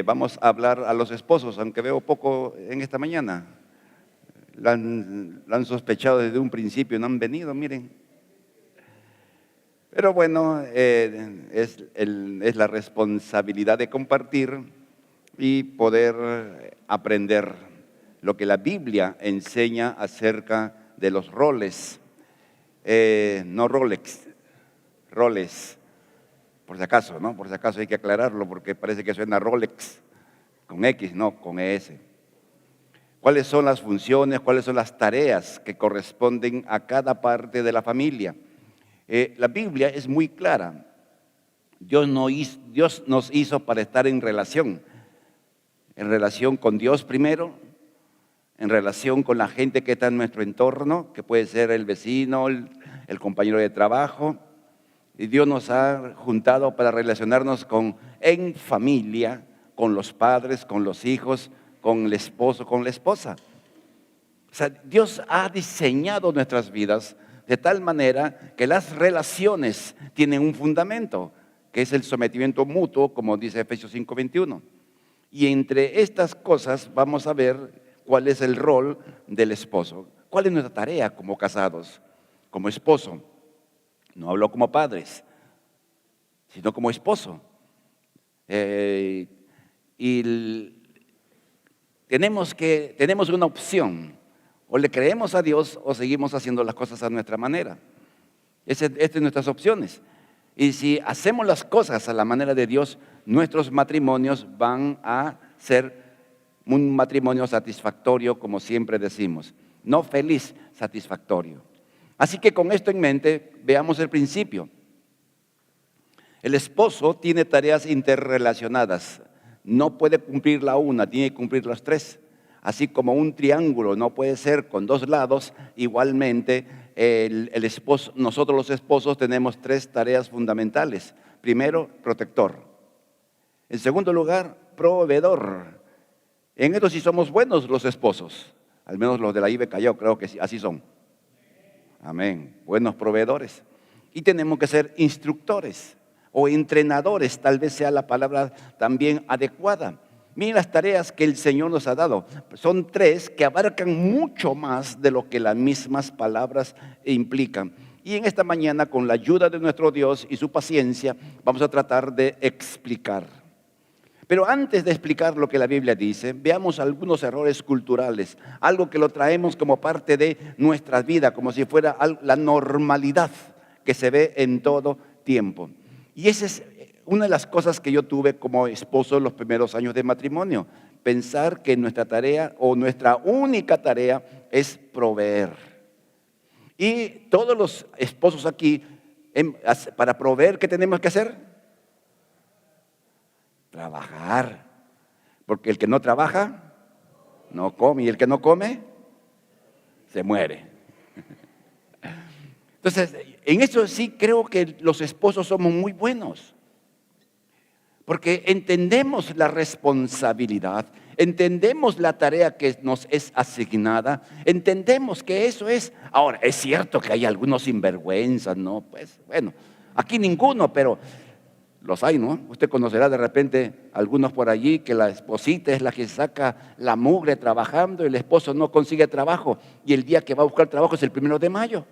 Vamos a hablar a los esposos, aunque veo poco en esta mañana. La han sospechado desde un principio, no han venido, miren. Pero bueno, es la responsabilidad de compartir y poder aprender lo que la Biblia enseña acerca de los roles, no Rolex, roles, por si acaso, ¿no? Por si acaso hay que aclararlo porque parece que suena Rolex con X, no, con ES. ¿Cuáles son las funciones, cuáles son las tareas que corresponden a cada parte de la familia? La Biblia es muy clara. Dios nos hizo para estar en relación con Dios primero, en relación con la gente que está en nuestro entorno, que puede ser el vecino, el compañero de trabajo. Y Dios nos ha juntado para relacionarnos en familia, con los padres, con los hijos, con el esposo, con la esposa. O sea, Dios ha diseñado nuestras vidas de tal manera que las relaciones tienen un fundamento, que es el sometimiento mutuo, como dice Efesios 5:21. Y entre estas cosas vamos a ver cuál es el rol del esposo. ¿Cuál es nuestra tarea como casados, como esposo? No hablo como padres, sino como esposo. Y tenemos una opción. O le creemos a Dios o seguimos haciendo las cosas a nuestra manera. Estas son nuestras opciones. Y si hacemos las cosas a la manera de Dios, nuestros matrimonios van a ser un matrimonio satisfactorio, como siempre decimos. No feliz, satisfactorio. Así que con esto en mente, veamos el principio. El esposo tiene tareas interrelacionadas. No puede cumplir la una, tiene que cumplir las tres. Así como un triángulo no puede ser con dos lados, igualmente nosotros los esposos tenemos tres tareas fundamentales. Primero, protector. En segundo lugar, proveedor. En esto sí somos buenos los esposos, al menos los de la IBECA, yo creo que sí, así son. Amén, buenos proveedores. Y tenemos que ser instructores o entrenadores, tal vez sea la palabra también adecuada. Miren las tareas que el Señor nos ha dado. Son tres que abarcan mucho más de lo que las mismas palabras implican. Y en esta mañana, con la ayuda de nuestro Dios y su paciencia, vamos a tratar de explicar. Pero antes de explicar lo que la Biblia dice, veamos algunos errores culturales, algo que lo traemos como parte de nuestra vida, como si fuera la normalidad que se ve en todo tiempo. Y esa es una de las cosas que yo tuve como esposo en los primeros años de matrimonio, pensar que nuestra tarea o nuestra única tarea es proveer. Y todos los esposos aquí, para proveer, ¿qué tenemos que hacer? Trabajar. Porque el que no trabaja, no come. Y el que no come, se muere. Entonces, en eso sí creo que los esposos somos muy buenos. Porque entendemos la responsabilidad, entendemos la tarea que nos es asignada, entendemos que eso es. Ahora, es cierto que hay algunos sinvergüenzas, ¿no? Pues bueno, aquí ninguno, pero los hay, ¿no? Usted conocerá de repente algunos por allí que la esposita es la que saca la mugre trabajando y el esposo no consigue trabajo y el día que va a buscar trabajo es el 1 de mayo.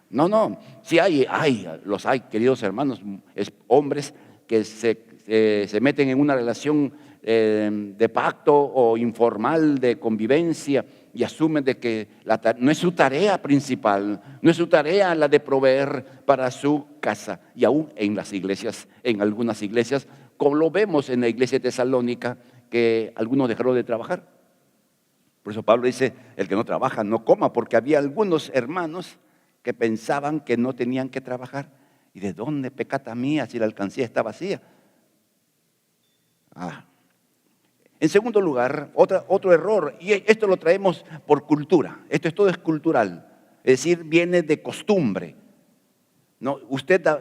No, sí los hay, queridos hermanos, hombres que se meten en una relación de pacto o informal de convivencia y asumen de que no es su tarea principal, no es su tarea la de proveer para su casa. Y aún en las iglesias, en algunas iglesias, como lo vemos en la iglesia de Tesalónica, que algunos dejaron de trabajar. Por eso Pablo dice, el que no trabaja no coma, porque había algunos hermanos que pensaban que no tenían que trabajar. ¿Y de dónde pecata mía si la alcancía está vacía? En segundo lugar, otro error, y esto lo traemos por cultura, todo es cultural, es decir, viene de costumbre. ¿No?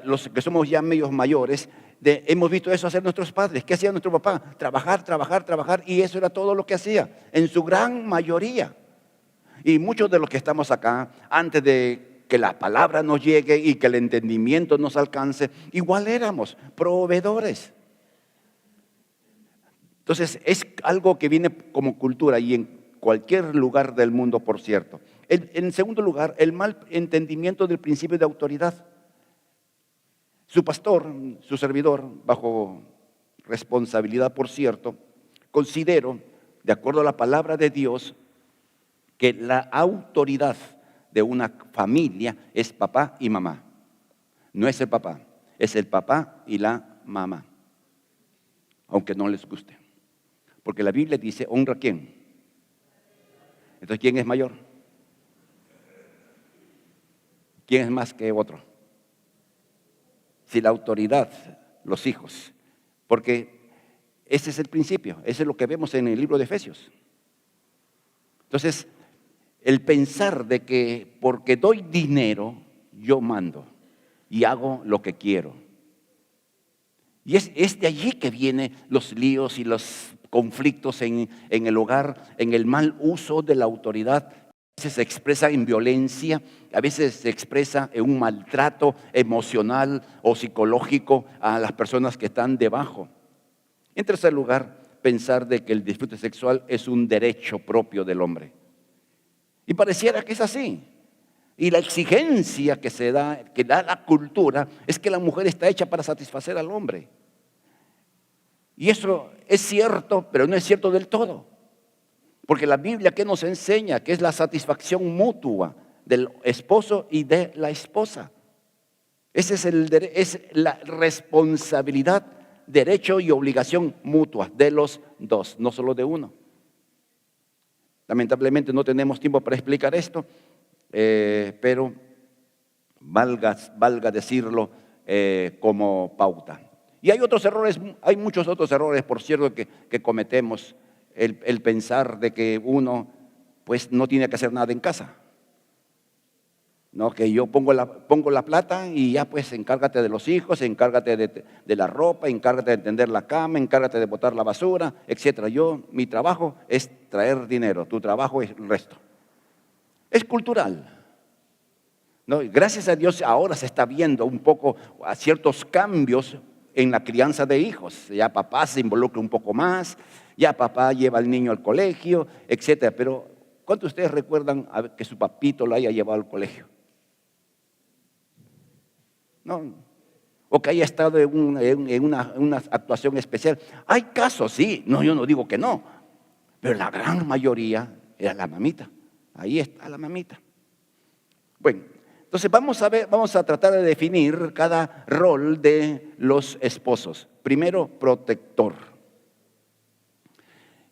Los que somos ya medios mayores, hemos visto eso hacer nuestros padres. ¿Qué hacía nuestro papá? Trabajar, y eso era todo lo que hacía, en su gran mayoría. Y muchos de los que estamos acá, antes de que la palabra nos llegue y que el entendimiento nos alcance, igual éramos proveedores. Entonces, es algo que viene como cultura y en cualquier lugar del mundo, por cierto. En segundo lugar, el mal entendimiento del principio de autoridad. Su pastor, su servidor, bajo responsabilidad, por cierto, considero, de acuerdo a la palabra de Dios, que la autoridad de una familia es papá y mamá. No es el papá, es el papá y la mamá, aunque no les guste. Porque la Biblia dice, ¿honra a quién? Entonces, ¿quién es mayor? ¿Quién es más que otro? Si la autoridad, los hijos, porque ese es el principio, ese es lo que vemos en el libro de Efesios. Entonces, el pensar de que porque doy dinero, yo mando y hago lo que quiero. Y es de allí que vienen los líos y los conflictos en el hogar, en el mal uso de la autoridad. A veces se expresa en violencia, a veces se expresa en un maltrato emocional o psicológico a las personas que están debajo. En tercer lugar, pensar de que el disfrute sexual es un derecho propio del hombre. Y pareciera que es así. Y la exigencia que da la cultura, es que la mujer está hecha para satisfacer al hombre. Y eso es cierto, pero no es cierto del todo. Porque la Biblia, ¿qué nos enseña? Que es la satisfacción mutua del esposo y de la esposa. Esa es la responsabilidad, derecho y obligación mutua de los dos, no solo de uno. Lamentablemente no tenemos tiempo para explicar esto, pero valga decirlo como pauta. Y hay otros errores, hay muchos otros errores, por cierto, que cometemos, el pensar de que uno pues no tiene que hacer nada en casa. No, que yo pongo la plata y ya pues encárgate de los hijos, encárgate de la ropa, encárgate de tender la cama, encárgate de botar la basura, etc. Mi trabajo es traer dinero, tu trabajo es el resto. Es cultural. ¿No? Gracias a Dios ahora se está viendo un poco a ciertos cambios en la crianza de hijos. Ya papá se involucra un poco más, ya papá lleva al niño al colegio, etc. Pero ¿cuántos de ustedes recuerdan que su papito lo haya llevado al colegio? No, o que haya estado en una actuación especial. Hay casos, sí, no, yo no digo que no, pero la gran mayoría era la mamita. Ahí está la mamita. Bueno, entonces vamos a tratar de definir cada rol de los esposos. Primero, protector.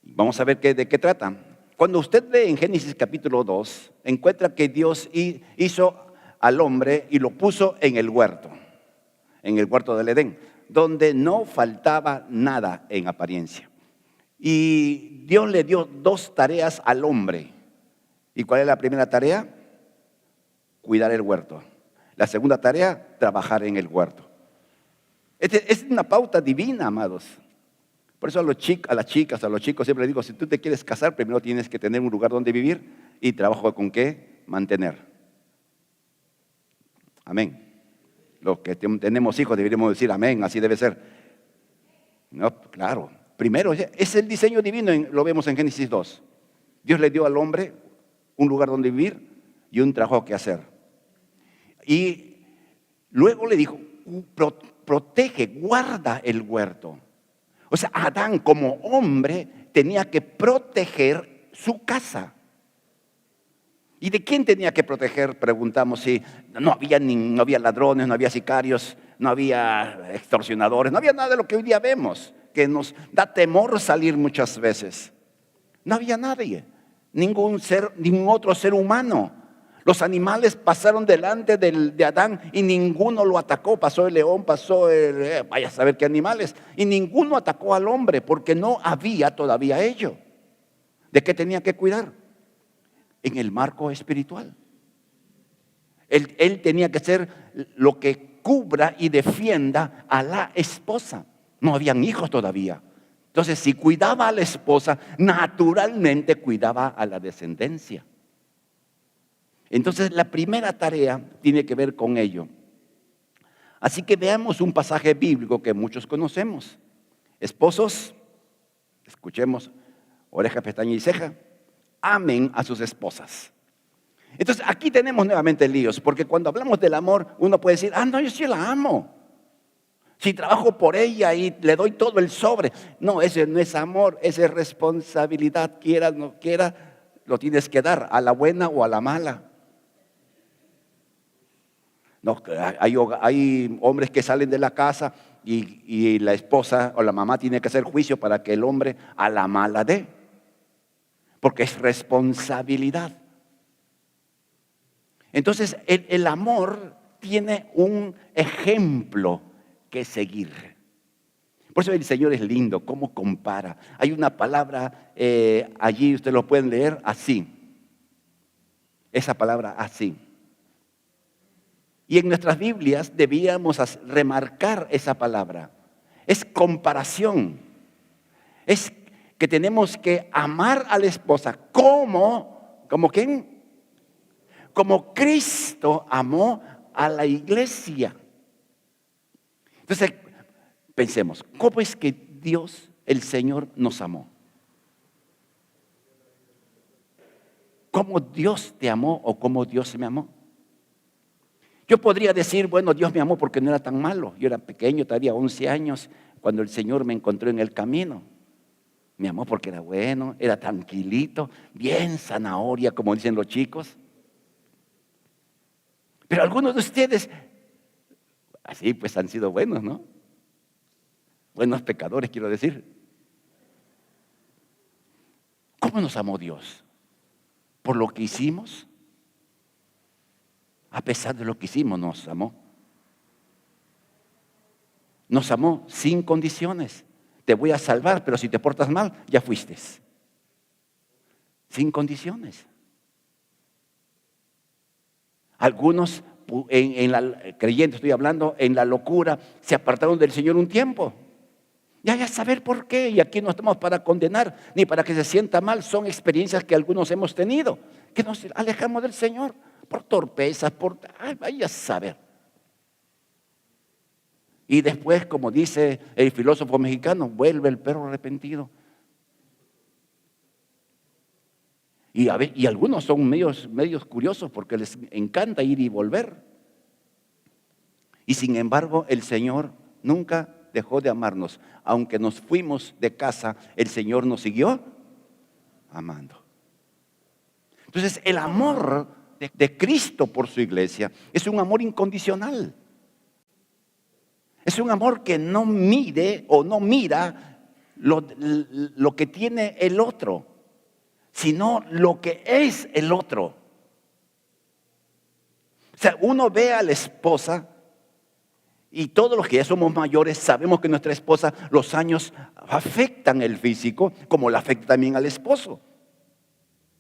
Vamos a ver de qué trata. Cuando usted lee en Génesis capítulo 2, encuentra que Dios hizo al hombre y lo puso en el huerto del Edén, donde no faltaba nada en apariencia. Y Dios le dio dos tareas al hombre. ¿Y cuál es la primera tarea? Cuidar el huerto. La segunda tarea, trabajar en el huerto. Es una pauta divina, amados. Por eso a las chicas, a los chicos siempre les digo, si tú te quieres casar, primero tienes que tener un lugar donde vivir y trabajo con qué mantener. Amén. Los que tenemos hijos deberíamos decir amén, así debe ser. No, claro. Primero, es el diseño divino, lo vemos en Génesis 2. Dios le dio al hombre un lugar donde vivir y un trabajo que hacer. Y luego le dijo, protege, guarda el huerto. O sea, Adán como hombre tenía que proteger su casa. ¿Y de quién tenía que proteger? Preguntamos si no había ladrones, no había sicarios, no había extorsionadores, no había nada de lo que hoy día vemos, que nos da temor salir muchas veces. No había nadie, ningún otro ser humano. Los animales pasaron delante de Adán y ninguno lo atacó. Pasó el león, vaya a saber qué animales. Y ninguno atacó al hombre porque no había todavía ello. ¿De qué tenía que cuidar? En el marco espiritual. Él tenía que ser lo que cubra y defienda a la esposa. No habían hijos todavía. Entonces, si cuidaba a la esposa, naturalmente cuidaba a la descendencia. Entonces, la primera tarea tiene que ver con ello. Así que veamos un pasaje bíblico que muchos conocemos. Esposos, escuchemos, oreja, pestaña y ceja, amen a sus esposas. Entonces aquí tenemos nuevamente líos, porque cuando hablamos del amor, uno puede decir, no, yo sí la amo. Si trabajo por ella y le doy todo el sobre. No, ese no es amor, esa es responsabilidad, quiera o no quiera, lo tienes que dar, a la buena o a la mala. No, hay hombres que salen de la casa y la esposa o la mamá tiene que hacer juicio para que el hombre a la mala dé, porque es responsabilidad. Entonces el amor tiene un ejemplo que seguir. Por eso el Señor es lindo, cómo compara. Hay una palabra allí, ustedes lo pueden leer así. Esa palabra así. Y en nuestras Biblias debíamos remarcar esa palabra. Es comparación. Es que tenemos que amar a la esposa ¿como quién? Como Cristo amó a la iglesia. Entonces, pensemos, ¿cómo es que Dios, el Señor, nos amó? ¿Cómo Dios te amó o cómo Dios me amó? Yo podría decir, bueno, Dios me amó porque no era tan malo. Yo era pequeño, todavía 11 años, cuando el Señor me encontró en el camino. Me amó porque era bueno, era tranquilito, bien zanahoria, como dicen los chicos. Pero algunos de ustedes, así pues han sido buenos, ¿no? Buenos pecadores, quiero decir. ¿Cómo nos amó Dios? ¿Por lo que hicimos? A pesar de lo que hicimos, nos amó. Nos amó sin condiciones. Te voy a salvar, pero si te portas mal, ya fuiste. Sin condiciones. Algunos, creyentes estoy hablando, en la locura, se apartaron del Señor un tiempo. Ya saber por qué. Y aquí no estamos para condenar, ni para que se sienta mal. Son experiencias que algunos hemos tenido, que nos alejamos del Señor por torpeza, vaya a saber. Y después, como dice el filósofo mexicano, vuelve el perro arrepentido. Y algunos son medios curiosos porque les encanta ir y volver. Y sin embargo, el Señor nunca dejó de amarnos. Aunque nos fuimos de casa, el Señor nos siguió amando. Entonces, el amor de Cristo por su iglesia es un amor incondicional. Es un amor que no mide o no mira lo que tiene el otro, sino lo que es el otro. O sea, uno ve a la esposa y todos los que ya somos mayores sabemos que nuestra esposa, los años afectan el físico, como le afecta también al esposo.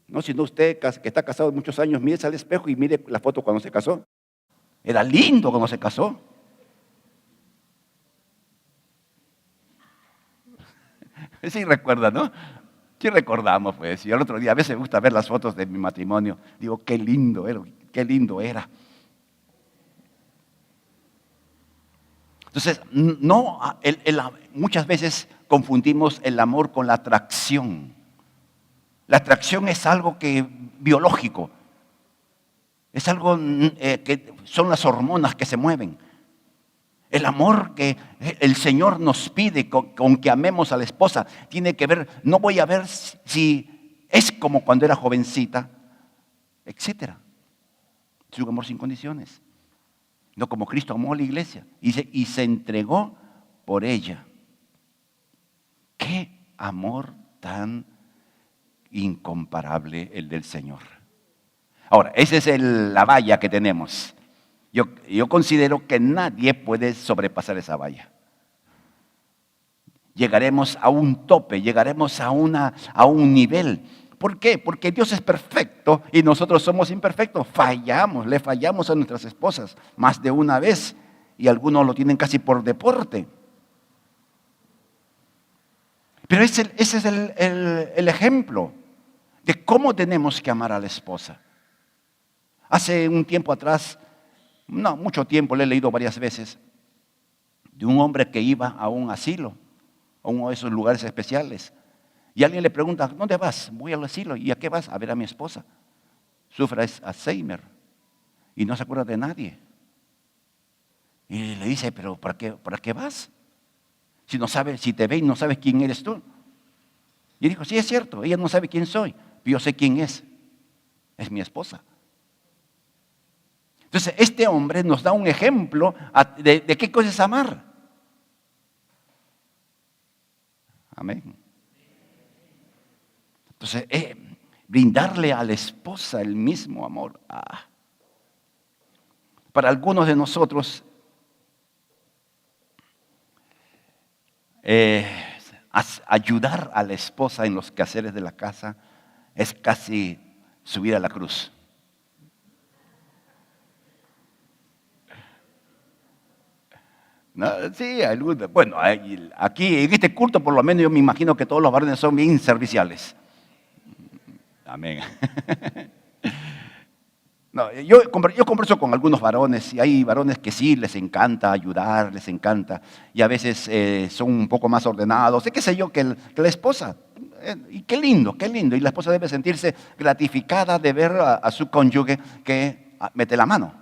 No, si no usted que está casado muchos años, mire al espejo y mire la foto cuando se casó. Era lindo cuando se casó. Sí recuerda, ¿no? Sí recordamos, pues. Y el otro día, a veces me gusta ver las fotos de mi matrimonio. Digo, qué lindo era, qué lindo era. Entonces, muchas veces confundimos el amor con la atracción. La atracción es algo biológico. Es algo que son las hormonas que se mueven. El amor que el Señor nos pide con que amemos a la esposa tiene que ver, no voy a ver si es como cuando era jovencita, etcétera. Es un amor sin condiciones. No como Cristo amó a la iglesia y se entregó por ella. ¡Qué amor tan incomparable el del Señor! Ahora, esa es la valla que tenemos. Yo considero que nadie puede sobrepasar esa valla. Llegaremos a un tope, llegaremos a un nivel. ¿Por qué? Porque Dios es perfecto y nosotros somos imperfectos. Le fallamos a nuestras esposas más de una vez y algunos lo tienen casi por deporte. Pero ese es el ejemplo de cómo tenemos que amar a la esposa. Hace un tiempo atrás, no mucho tiempo, le he leído varias veces, de un hombre que iba a un asilo, a uno de esos lugares especiales, Y alguien le pregunta, ¿dónde vas? Voy al asilo. ¿Y a qué vas? A ver a mi esposa. Sufre Alzheimer y no se acuerda de nadie. Y le dice, ¿pero para qué vas? Si no sabes, si te ve y no sabes quién eres tú. Y dijo, sí, es cierto, ella no sabe quién soy, pero yo sé quién es mi esposa. Entonces, este hombre nos da un ejemplo de qué cosa es amar. Amén. Entonces, brindarle a la esposa el mismo amor. Para algunos de nosotros, ayudar a la esposa en los quehaceres de la casa es casi subir a la cruz. No, sí, bueno, aquí en este culto por lo menos yo me imagino que todos los varones son bien serviciales. Amén. No, yo converso con algunos varones y hay varones que sí les encanta ayudar, les encanta y a veces son un poco más ordenados, qué sé yo, que la esposa. Y qué lindo, qué lindo. Y la esposa debe sentirse gratificada de ver a su cónyuge que mete la mano.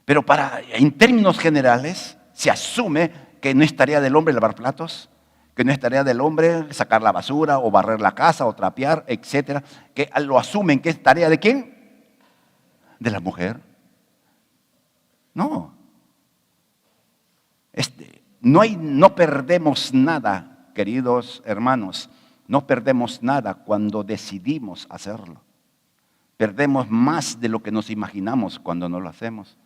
Pero en términos generales se asume que no es tarea del hombre lavar platos, que no es tarea del hombre sacar la basura o barrer la casa o trapear, etcétera, que lo asumen que es tarea de ¿quién? De la mujer. No. No perdemos nada, queridos hermanos, no perdemos nada cuando decidimos hacerlo. Perdemos más de lo que nos imaginamos cuando no lo hacemos.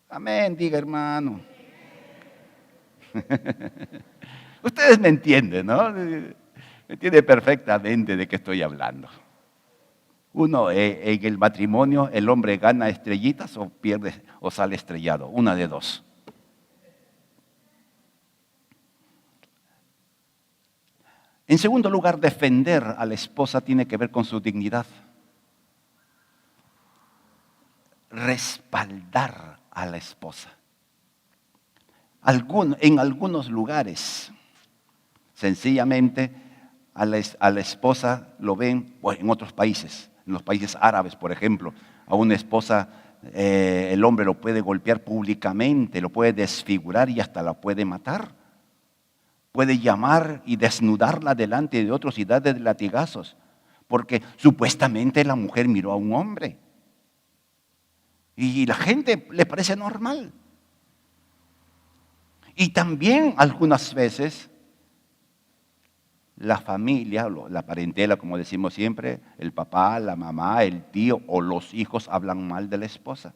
Amén, diga hermano. Ustedes me entienden, ¿no? Me entienden perfectamente de qué estoy hablando. Uno, en el matrimonio, el hombre gana estrellitas o pierde o sale estrellado. Una de dos. En segundo lugar, defender a la esposa tiene que ver con su dignidad. Respaldar a la esposa. En algunos lugares, sencillamente, a la esposa lo ven, bueno, en otros países, en los países árabes, por ejemplo, a una esposa, el hombre lo puede golpear públicamente, lo puede desfigurar y hasta la puede matar. Puede llamar y desnudarla delante de otros y darle latigazos, porque supuestamente la mujer miró a un hombre. Y la gente le parece normal. Y también algunas veces la familia, la parentela, como decimos siempre, el papá, la mamá, el tío o los hijos hablan mal de la esposa.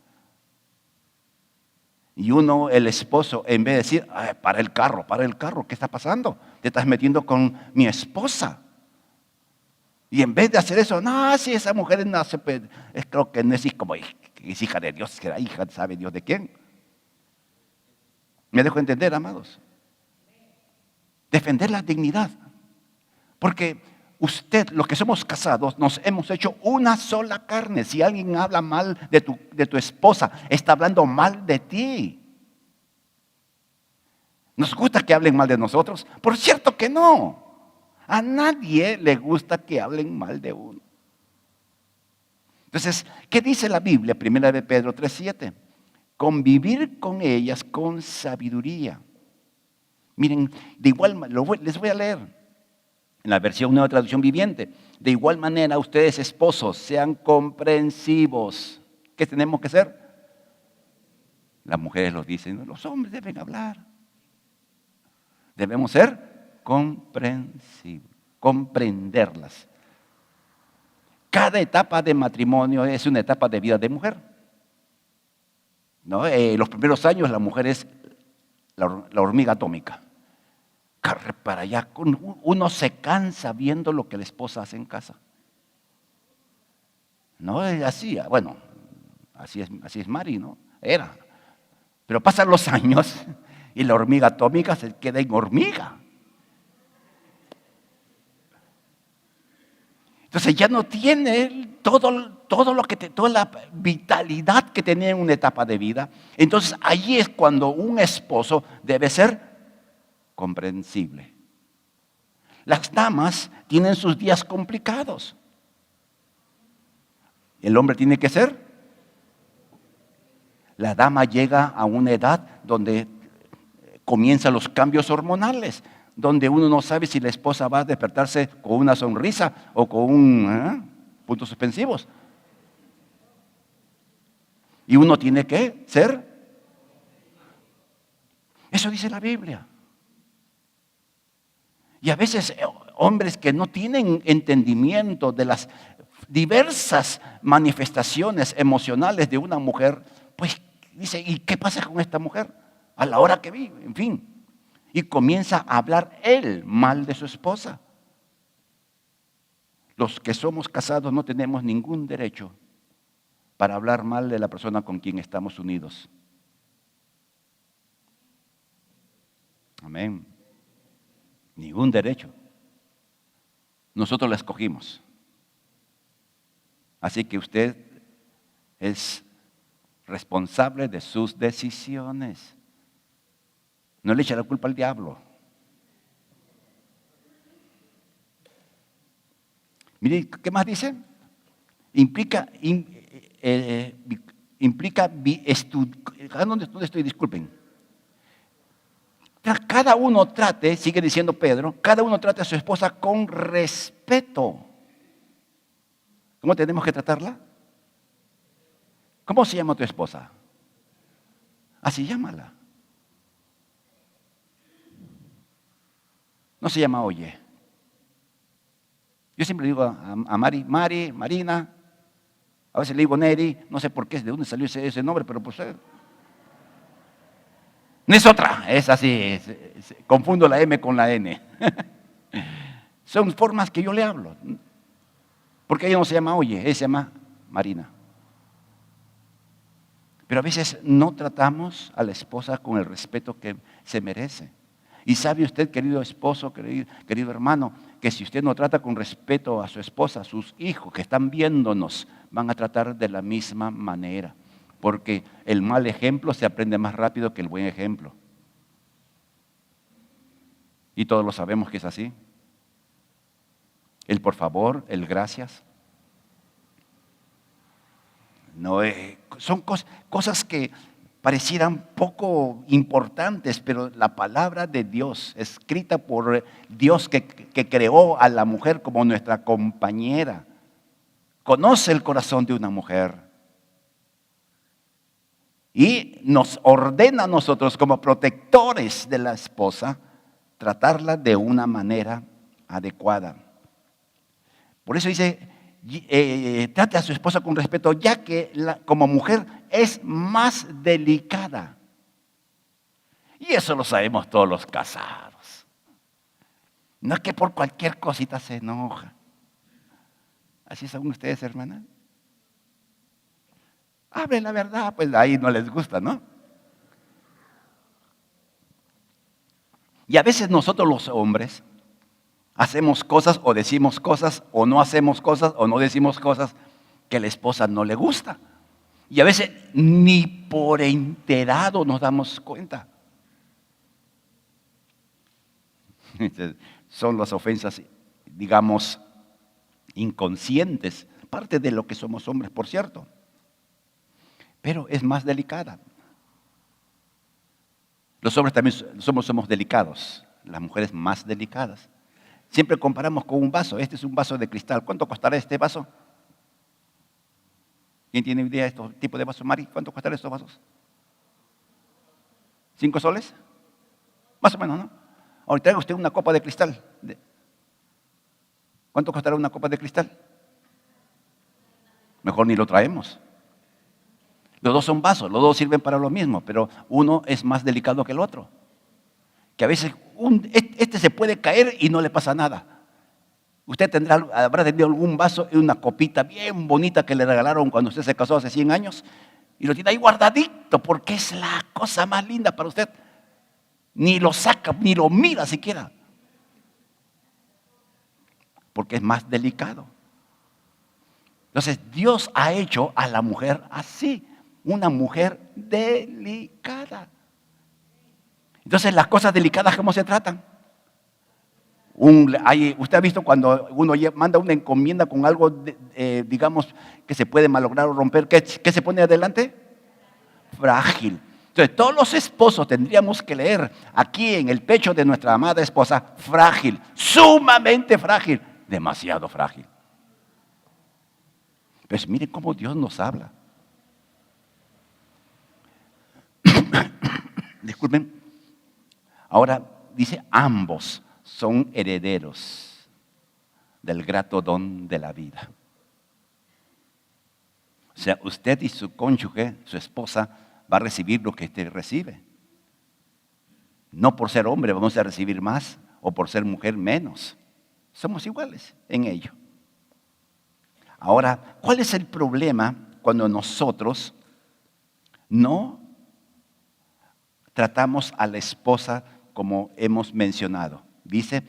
Y el esposo, en vez de decir, para el carro, ¿qué está pasando? Te estás metiendo con mi esposa. Y en vez de hacer eso, no, si esa mujer no creo que no es como es hija de Dios, que era hija, sabe Dios de quién. ¿Me dejo entender, amados? Defender la dignidad. Porque los que somos casados, nos hemos hecho una sola carne. Si alguien habla mal de tu esposa, está hablando mal de ti. ¿Nos gusta que hablen mal de nosotros? Por cierto que no. A nadie le gusta que hablen mal de uno. Entonces, ¿qué dice la Biblia? 1 de Pedro 3:7. Convivir con ellas con sabiduría. Miren, les voy a leer en la versión Nueva Traducción Viviente. De igual manera, ustedes esposos, sean comprensivos. ¿Qué tenemos que ser? Las mujeres lo dicen, los hombres deben hablar. Debemos ser comprensivos, comprenderlas. Cada etapa de matrimonio es una etapa de vida de mujer. ¿No? Los primeros años la mujer es la hormiga atómica. Corre para allá. Uno se cansa viendo lo que la esposa hace en casa. No es así, bueno, así es Mari, ¿no? Era. Pero pasan los años y la hormiga atómica se queda en hormiga. Entonces ya no tiene toda la vitalidad que tenía en una etapa de vida. Entonces ahí es cuando un esposo debe ser comprensible. Las damas tienen sus días complicados. El hombre tiene que ser. La dama llega a una edad donde comienzan los cambios hormonales, donde uno no sabe si la esposa va a despertarse con una sonrisa o con puntos suspensivos. Y uno tiene que ser. Eso dice la Biblia. Y a veces hombres que no tienen entendimiento de las diversas manifestaciones emocionales de una mujer, pues dice, ¿y qué pasa con esta mujer? A la hora que vive, en fin. Y comienza a hablar él mal de su esposa. Los que somos casados no tenemos ningún derecho para hablar mal de la persona con quien estamos unidos. Amén. Ningún derecho. Nosotros la escogimos. Así que usted es responsable de sus decisiones. No le eche la culpa al diablo. Mire, ¿qué más dice? Implica ¿dónde estoy? Disculpen. Cada uno trate, sigue diciendo Pedro, cada uno trate a su esposa con respeto. ¿Cómo tenemos que tratarla? ¿Cómo se llama tu esposa? Así llámala. No se llama oye. Yo siempre digo a Mari, Marina, a veces le digo Neri, no sé por qué, de dónde salió ese nombre, pero pues no es otra, es así, confundo la M con la N. Son formas que yo le hablo, porque ella no se llama oye, ella se llama Marina. Pero a veces no tratamos a la esposa con el respeto que se merece. Y sabe usted, querido esposo, querido hermano, que si usted no trata con respeto a su esposa, sus hijos que están viéndonos, van a tratar de la misma manera. Porque el mal ejemplo se aprende más rápido que el buen ejemplo. Y todos lo sabemos que es así. El por favor, el gracias. No, son cosas que parecieran poco importantes, pero la palabra de Dios, escrita por Dios que creó a la mujer como nuestra compañera, conoce el corazón de una mujer y nos ordena a nosotros como protectores de la esposa tratarla de una manera adecuada. Por eso dice, trate a su esposa con respeto, ya que como mujer es más delicada. Y eso lo sabemos todos los casados. No es que por cualquier cosita se enoja. ¿Así son ustedes, hermanas? Hablen la verdad, pues ahí no les gusta, ¿no? Y a veces nosotros los hombres hacemos cosas o decimos cosas o no hacemos cosas o no decimos cosas que a la esposa no le gusta. Y a veces ni por enterado nos damos cuenta. Son las ofensas, digamos, inconscientes, parte de lo que somos hombres, por cierto. Pero es más delicada. Los hombres también somos delicados, las mujeres más delicadas. Siempre comparamos con un vaso. Este es un vaso de cristal. ¿Cuánto costará este vaso? ¿Quién tiene idea de estos tipos de vasos, Mari? ¿Cuánto costarán estos vasos? ¿5 soles? Más o menos, ¿no? Ahora traiga usted una copa de cristal. ¿Cuánto costará una copa de cristal? Mejor ni lo traemos. Los dos son vasos, los dos sirven para lo mismo, pero uno es más delicado que el otro. Que a veces este se puede caer y no le pasa nada. Usted habrá tenido algún vaso y una copita bien bonita que le regalaron cuando usted se casó hace 100 años y lo tiene ahí guardadito porque es la cosa más linda para usted. Ni lo saca, ni lo mira siquiera. Porque es más delicado. Entonces Dios ha hecho a la mujer así, una mujer delicada. Entonces, las cosas delicadas, ¿cómo se tratan? Usted ha visto cuando uno manda una encomienda con algo, digamos, que se puede malograr o romper, ¿qué se pone adelante? Frágil. Entonces, todos los esposos tendríamos que leer aquí en el pecho de nuestra amada esposa, frágil, sumamente frágil, demasiado frágil. Pues miren cómo Dios nos habla. Disculpen. Ahora dice, ambos son herederos del grato don de la vida. O sea, usted y su cónyuge, su esposa, va a recibir lo que usted recibe. No por ser hombre vamos a recibir más o por ser mujer menos. Somos iguales en ello. Ahora, ¿cuál es el problema cuando nosotros no tratamos a la esposa como hemos mencionado? Dice,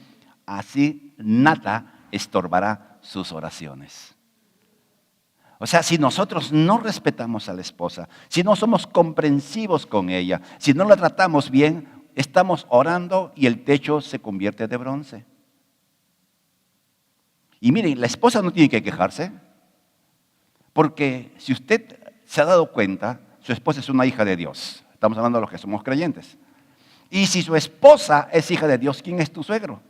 así nada estorbará sus oraciones. O sea, si nosotros no respetamos a la esposa, si no somos comprensivos con ella, si no la tratamos bien, estamos orando y el techo se convierte de bronce. Y miren, la esposa no tiene que quejarse, porque si usted se ha dado cuenta, su esposa es una hija de Dios. Estamos hablando de los que somos creyentes. Y si su esposa es hija de Dios, ¿quién es tu suegro?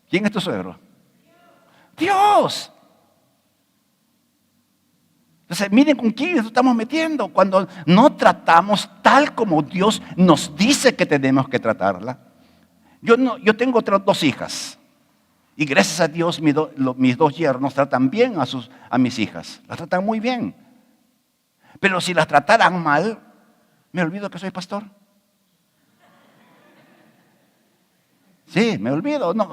¿Quién es tu suegro? Dios. Entonces, miren con quién nos estamos metiendo cuando no tratamos tal como Dios nos dice que tenemos que tratarla. Yo tengo otras 2 hijas y gracias a Dios mis 2 yernos tratan bien a mis hijas. Las tratan muy bien. Pero si las trataran mal, me olvido que soy pastor. Sí, me olvido. No,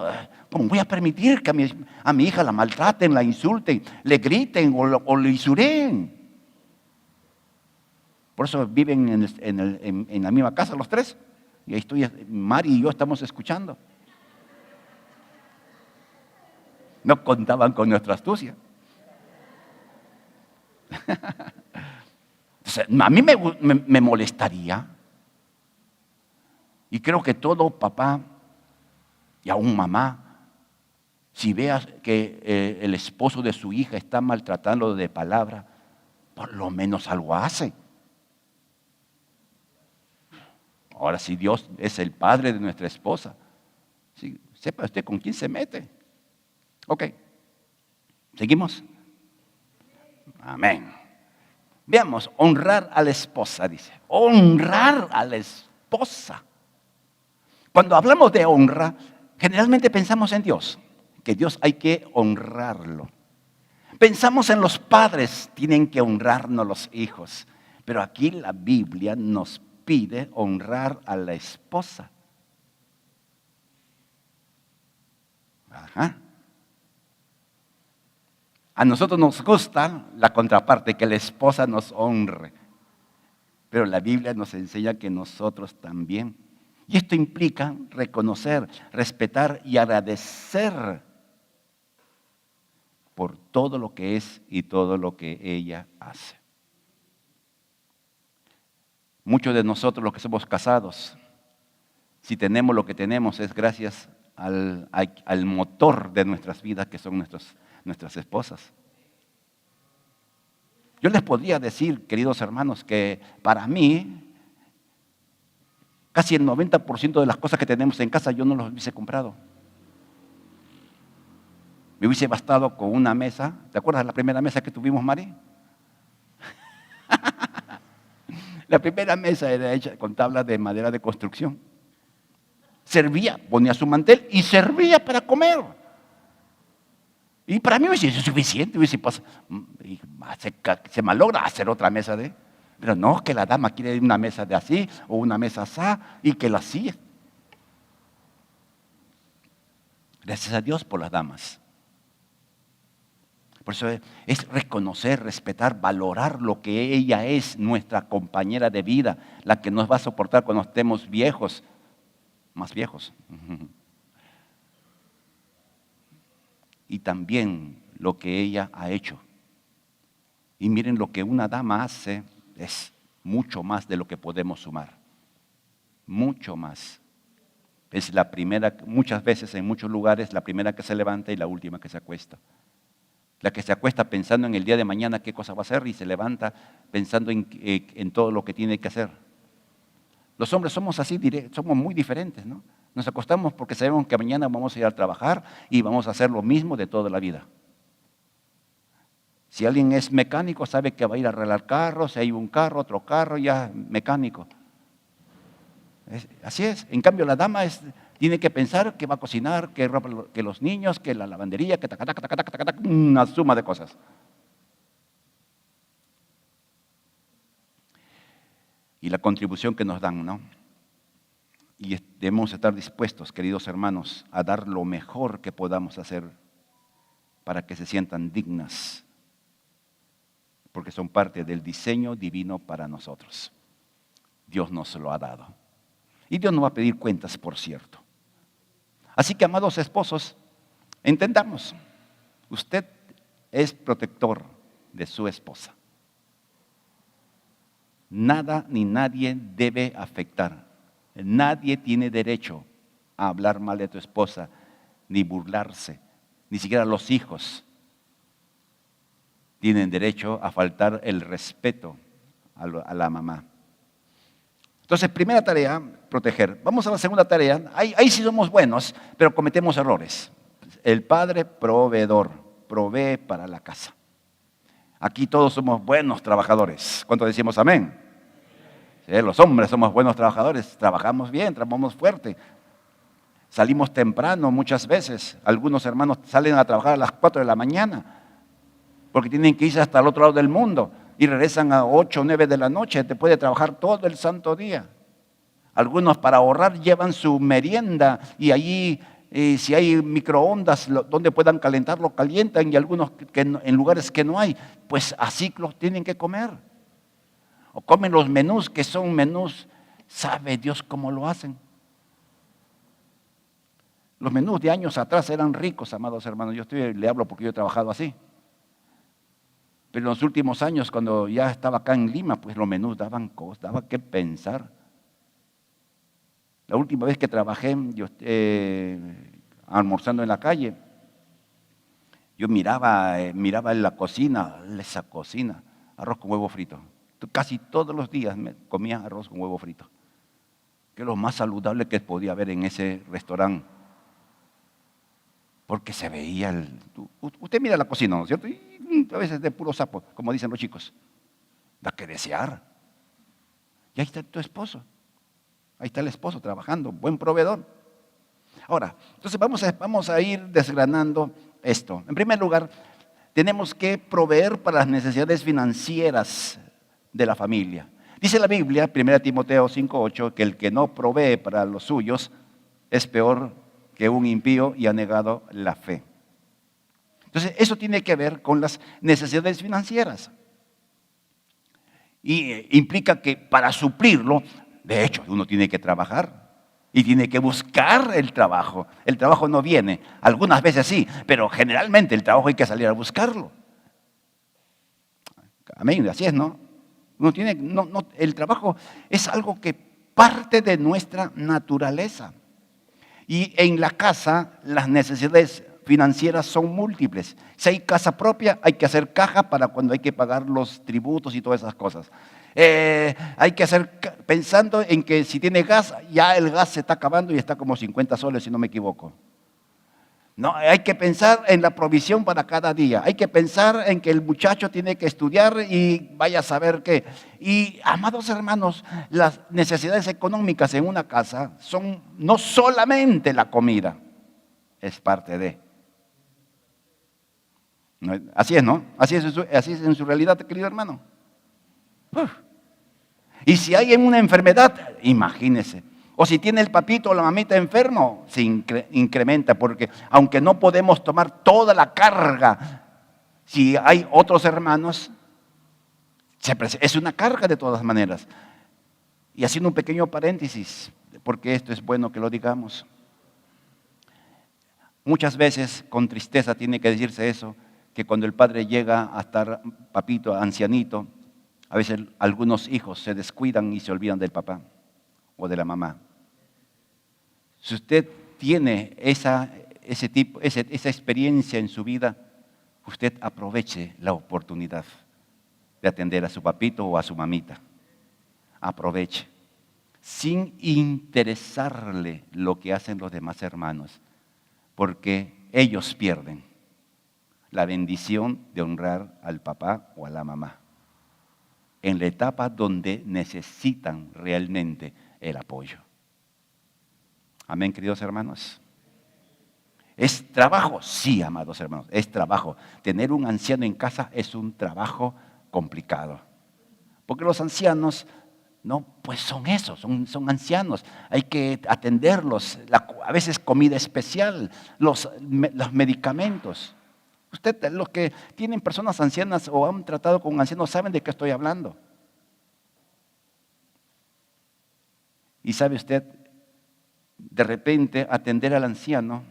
¿cómo voy a permitir que a mi hija la maltraten, la insulten, le griten o le isuren? Por eso viven en la misma casa los 3. Y ahí estoy, Mari y yo estamos escuchando. No contaban con nuestra astucia. Entonces, a mí me molestaría. Y creo que todo papá y aún mamá, si veas que el esposo de su hija está maltratando de palabra, por lo menos algo hace. Ahora, si Dios es el padre de nuestra esposa, sí, sepa usted con quién se mete. Ok, ¿seguimos? Amén. Veamos, honrar a la esposa, dice. Honrar a la esposa. Cuando hablamos de honra, generalmente pensamos en Dios, que Dios hay que honrarlo. Pensamos en los padres, tienen que honrarnos los hijos. Pero aquí la Biblia nos pide honrar a la esposa. Ajá. A nosotros nos gusta la contraparte, que la esposa nos honre. Pero la Biblia nos enseña que nosotros también. Y esto implica reconocer, respetar y agradecer por todo lo que es y todo lo que ella hace. Muchos de nosotros los que somos casados, si tenemos lo que tenemos es gracias al motor de nuestras vidas que son nuestras esposas. Yo les podría decir, queridos hermanos, que para mí casi el 90% de las cosas que tenemos en casa yo no las hubiese comprado. Me hubiese bastado con una mesa. ¿Te acuerdas de la primera mesa que tuvimos, Mari? La primera mesa era hecha con tablas de madera de construcción. Servía, ponía su mantel y servía para comer. Y para mí hubiese sido suficiente. Se malogra hacer otra mesa de... Pero no, que la dama quiere una mesa de así o una mesa así y que la sigue. Gracias a Dios por las damas. Por eso es reconocer, respetar, valorar lo que ella es, nuestra compañera de vida, la que nos va a soportar cuando estemos viejos, más viejos. Y también lo que ella ha hecho. Y miren, lo que una dama hace es mucho más de lo que podemos sumar. Mucho más. Es la primera, muchas veces en muchos lugares, la primera que se levanta y la última que se acuesta. La que se acuesta pensando en el día de mañana qué cosa va a hacer y se levanta pensando en todo lo que tiene que hacer. Los hombres somos así, somos muy diferentes, ¿no? Nos acostamos porque sabemos que mañana vamos a ir a trabajar y vamos a hacer lo mismo de toda la vida. Si alguien es mecánico, sabe que va a ir a arreglar carros, si hay un carro, otro carro, ya mecánico. Así es. En cambio, la dama tiene que pensar que va a cocinar, que los niños, que la lavandería, que una suma de cosas. Y la contribución que nos dan, ¿no? Y debemos estar dispuestos, queridos hermanos, a dar lo mejor que podamos hacer para que se sientan dignas, porque son parte del diseño divino para nosotros. Dios nos lo ha dado. Y Dios no va a pedir cuentas, por cierto. Así que, amados esposos, entendamos, usted es protector de su esposa. Nada ni nadie debe afectar. Nadie tiene derecho a hablar mal de tu esposa, ni burlarse, ni siquiera los hijos tienen derecho a faltar el respeto a la mamá. Entonces, primera tarea, proteger. Vamos a la segunda tarea. Ahí sí somos buenos, pero cometemos errores. El padre proveedor, provee para la casa. Aquí todos somos buenos trabajadores. ¿Cuántos decimos amén? Sí, los hombres somos buenos trabajadores, trabajamos bien, trabajamos fuerte. Salimos temprano muchas veces. Algunos hermanos salen a trabajar a las 4 de la mañana porque tienen que irse hasta el otro lado del mundo y regresan a 8 o 9 de la noche. Te puede trabajar todo el santo día. Algunos, para ahorrar, llevan su merienda y allí, si hay microondas donde puedan calentarlo, calientan, y algunos que en lugares que no hay, pues así los tienen que comer. O comen los menús, que son menús, sabe Dios cómo lo hacen. Los menús de años atrás eran ricos, amados hermanos. Le hablo porque yo he trabajado así. Pero en los últimos años, cuando ya estaba acá en Lima, pues los menús daban cosas, daba que pensar. La última vez que trabajé, yo almorzando en la calle, yo miraba en la cocina, esa cocina, arroz con huevo frito. Casi todos los días me comía arroz con huevo frito, que es lo más saludable que podía haber en ese restaurante. Porque se veía usted mira la cocina, ¿no es cierto? Y a veces de puro sapo, como dicen los chicos. Da que desear. Y ahí está tu esposo. Ahí está el esposo trabajando, buen proveedor. Ahora, entonces vamos a ir desgranando esto. En primer lugar, tenemos que proveer para las necesidades financieras de la familia. Dice la Biblia, 1 Timoteo 5:8, que el que no provee para los suyos es peor que un impío y ha negado la fe. Entonces, eso tiene que ver con las necesidades financieras. Y implica que para suplirlo, de hecho, uno tiene que trabajar y tiene que buscar el trabajo. El trabajo no viene, algunas veces sí, pero generalmente el trabajo hay que salir a buscarlo. Amén, así es, ¿no? El trabajo es algo que parte de nuestra naturaleza. Y en la casa las necesidades financieras son múltiples. Si hay casa propia, hay que hacer caja para cuando hay que pagar los tributos y todas esas cosas. Hay que hacer, pensando en que si tiene gas, ya el gas se está acabando y está como 50 soles, si no me equivoco. No, hay que pensar en la provisión para cada día. Hay que pensar en que el muchacho tiene que estudiar y vaya a saber qué. Y, amados hermanos, las necesidades económicas en una casa son no solamente la comida, es parte de. Así es, ¿no? Así es en su realidad, querido hermano. Y si hay una enfermedad, imagínese. O si tiene el papito o la mamita enfermo, se incrementa, porque aunque no podemos tomar toda la carga, si hay otros hermanos, es una carga de todas maneras. Y haciendo un pequeño paréntesis, porque esto es bueno que lo digamos. Muchas veces, con tristeza tiene que decirse eso, que cuando el padre llega a estar papito, ancianito, a veces algunos hijos se descuidan y se olvidan del papá o de la mamá. Si usted tiene esa experiencia en su vida, usted aproveche la oportunidad de atender a su papito o a su mamita. Aproveche, sin interesarle lo que hacen los demás hermanos, porque ellos pierden la bendición de honrar al papá o a la mamá en la etapa donde necesitan realmente el apoyo. Amén, queridos hermanos. ¿Es trabajo? Sí, amados hermanos, es trabajo. Tener un anciano en casa es un trabajo complicado. Porque los ancianos, no, pues son esos, son ancianos. Hay que atenderlos, a veces comida especial, los medicamentos. Usted, los que tienen personas ancianas o han tratado con ancianos, saben de qué estoy hablando. Y sabe usted, de repente atender al anciano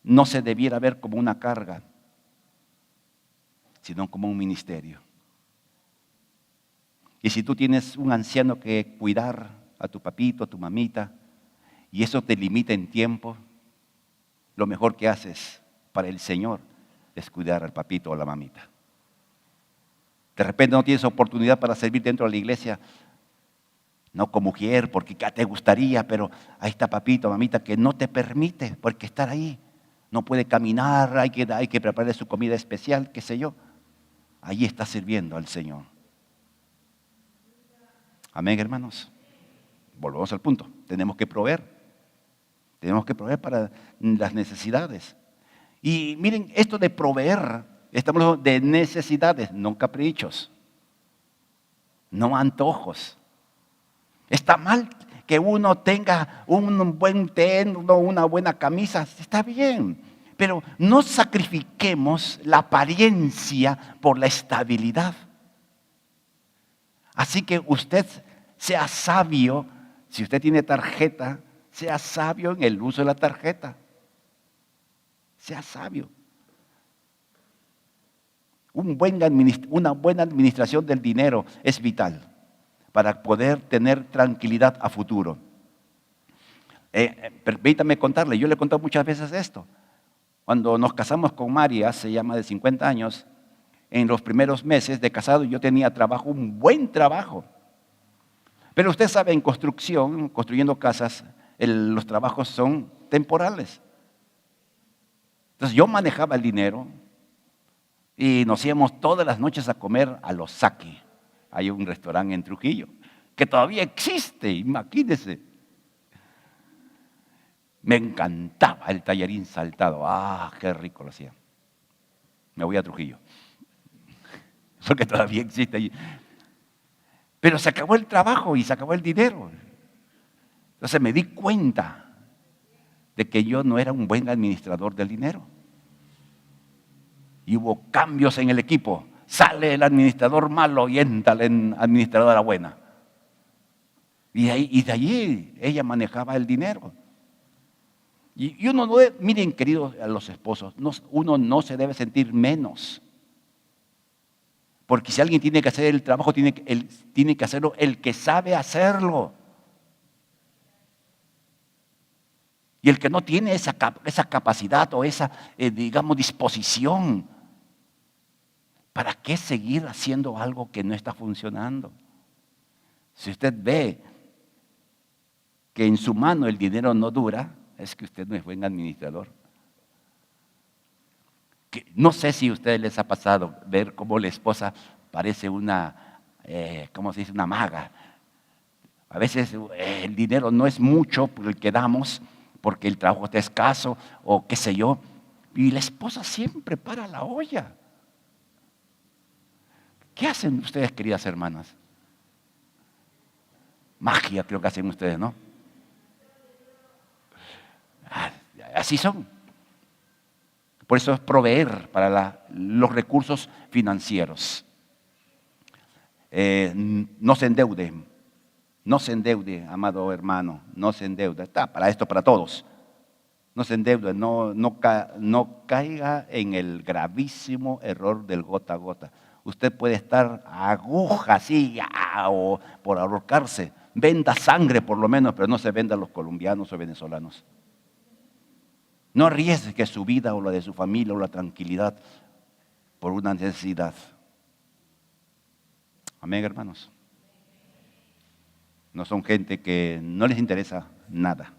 no se debiera ver como una carga, sino como un ministerio. Y si tú tienes un anciano que cuidar a tu papito, a tu mamita, y eso te limita en tiempo, lo mejor que haces para el Señor es cuidar al papito o a la mamita. De repente no tienes oportunidad para servir dentro de la iglesia, no como mujer, porque te gustaría, pero ahí está papito, mamita, que no te permite, porque estar ahí. No puede caminar, hay que prepararle su comida especial, qué sé yo. Allí está sirviendo al Señor. Amén, hermanos. Volvemos al punto. Tenemos que proveer. Tenemos que proveer para las necesidades. Y miren, esto de proveer, estamos hablando de necesidades, no caprichos, no antojos. Está mal que uno tenga un buen terno, una buena camisa, está bien, pero no sacrifiquemos la apariencia por la estabilidad. Así que usted sea sabio, si usted tiene tarjeta, sea sabio en el uso de la tarjeta. Sea sabio. Una buena administración del dinero es vital para poder tener tranquilidad a futuro. Permítame contarle, yo le he contado muchas veces esto. Cuando nos casamos con Mari hace ya más de 50 años, en los primeros meses de casado yo tenía trabajo, un buen trabajo. Pero usted sabe, en construcción, construyendo casas, los trabajos son temporales. Entonces yo manejaba el dinero y nos íbamos todas las noches a comer a Los Saki. Hay un restaurante en Trujillo que todavía existe, imagínense. Me encantaba el tallarín saltado. ¡Ah, qué rico lo hacía! Me voy a Trujillo, porque todavía existe allí. Pero se acabó el trabajo y se acabó el dinero. Entonces me di cuenta de que yo no era un buen administrador del dinero. Y hubo cambios en el equipo. Sale el administrador malo y entra la administradora buena. Y de allí ella manejaba el dinero. Y uno no debe, miren, queridos a los esposos, uno no se debe sentir menos. Porque si alguien tiene que hacer el trabajo, tiene que hacerlo el que sabe hacerlo. Y el que no tiene esa capacidad o esa, digamos, disposición, ¿para qué seguir haciendo algo que no está funcionando? Si usted ve que en su mano el dinero no dura, es que usted no es buen administrador. No sé si a ustedes les ha pasado ver cómo la esposa parece una, ¿cómo se dice? Una maga. A veces el dinero no es mucho por el que damos, porque el trabajo está escaso o qué sé yo, y la esposa siempre para la olla. ¿Qué hacen ustedes, queridas hermanas? Magia creo que hacen ustedes, ¿no? Así son. Por eso es proveer para los recursos financieros. No se endeude, amado hermano, no se endeude. Está para esto, para todos. No se endeude, no caiga en el gravísimo error del gota a gota. Usted puede estar a aguja así o por ahorcarse. Venda sangre por lo menos, pero no se venda a los colombianos o venezolanos. No arriesgue su vida o la de su familia o la tranquilidad por una necesidad. Amén, hermanos. No son gente que no les interesa nada.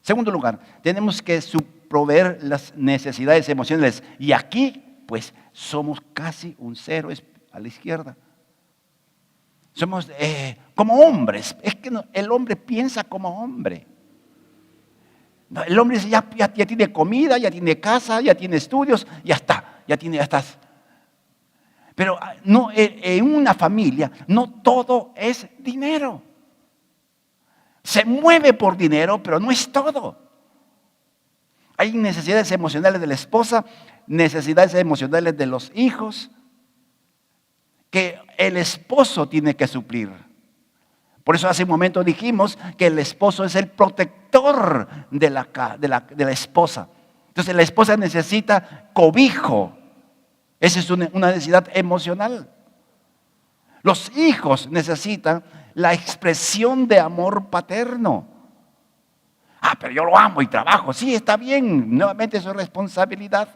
Segundo lugar, tenemos que proveer las necesidades emocionales. Y aquí, pues, somos casi un cero a la izquierda. Somos como hombres. Es que el hombre piensa como hombre. No, el hombre dice, ya tiene comida, ya tiene casa, ya tiene estudios, ya está, ya estás. Pero no, en una familia no todo es dinero. Se mueve por dinero, pero no es todo. Hay necesidades emocionales de la esposa, necesidades emocionales de los hijos, que el esposo tiene que suplir. Por eso hace un momento dijimos que el esposo es el protector de la esposa. Entonces la esposa necesita cobijo. Esa es una necesidad emocional. Los hijos necesitan la expresión de amor paterno. Pero yo lo amo y trabajo. Sí, está bien. Nuevamente es su responsabilidad.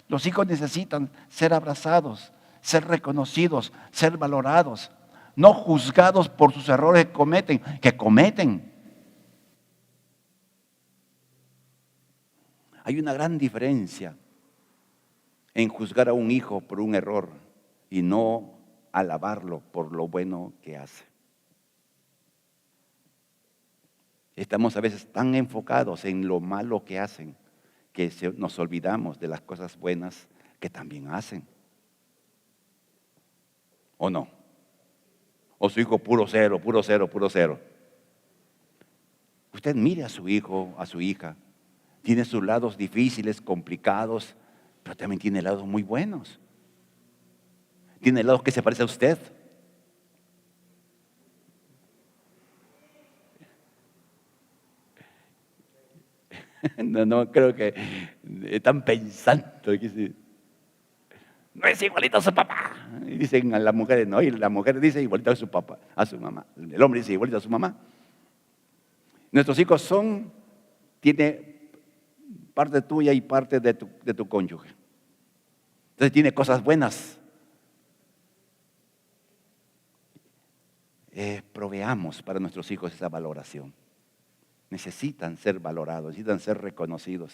Los hijos necesitan ser abrazados, ser reconocidos, ser valorados, no juzgados por sus errores que cometen. Hay una gran diferencia en juzgar a un hijo por un error y no alabarlo por lo bueno que hace. Estamos a veces tan enfocados en lo malo que hacen que nos olvidamos de las cosas buenas que también hacen. ¿O no? O su hijo puro cero, puro cero, puro cero. Usted mire a su hijo, a su hija. Tiene sus lados difíciles, complicados, pero también tiene lados muy buenos. Tiene lados que se parece a usted. No creo que están pensando que no es igualito a su papá. Y dicen a las mujeres, no, y la mujer dice igualito a su papá, a su mamá. El hombre dice igualito a su mamá. Nuestros hijos tiene parte tuya y parte de tu cónyuge. Entonces tiene cosas buenas. Proveamos para nuestros hijos esa valoración. Necesitan ser valorados, necesitan ser reconocidos.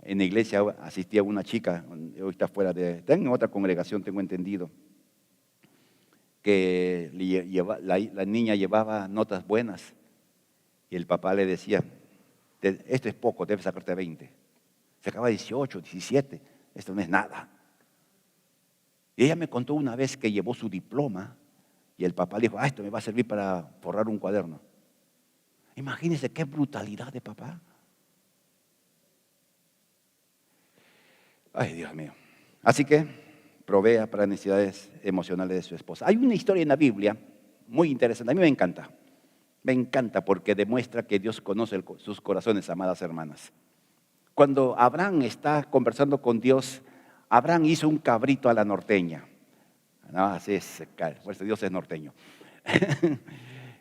En la iglesia asistía una chica, hoy está en otra congregación, tengo entendido, que la niña llevaba notas buenas y el papá le decía, esto es poco, debes sacarte 20. Sacaba 18, 17, esto no es nada. Y ella me contó una vez que llevó su diploma y el papá le dijo, esto me va a servir para forrar un cuaderno. Imagínense qué brutalidad de papá. Ay, Dios mío. Así que provea para necesidades emocionales de su esposa. Hay una historia en la Biblia muy interesante. A mí me encanta. Me encanta porque demuestra que Dios conoce sus corazones, amadas hermanas. Cuando Abraham está conversando con Dios, Abraham hizo un cabrito a la norteña. No, así es, por eso Dios es norteño.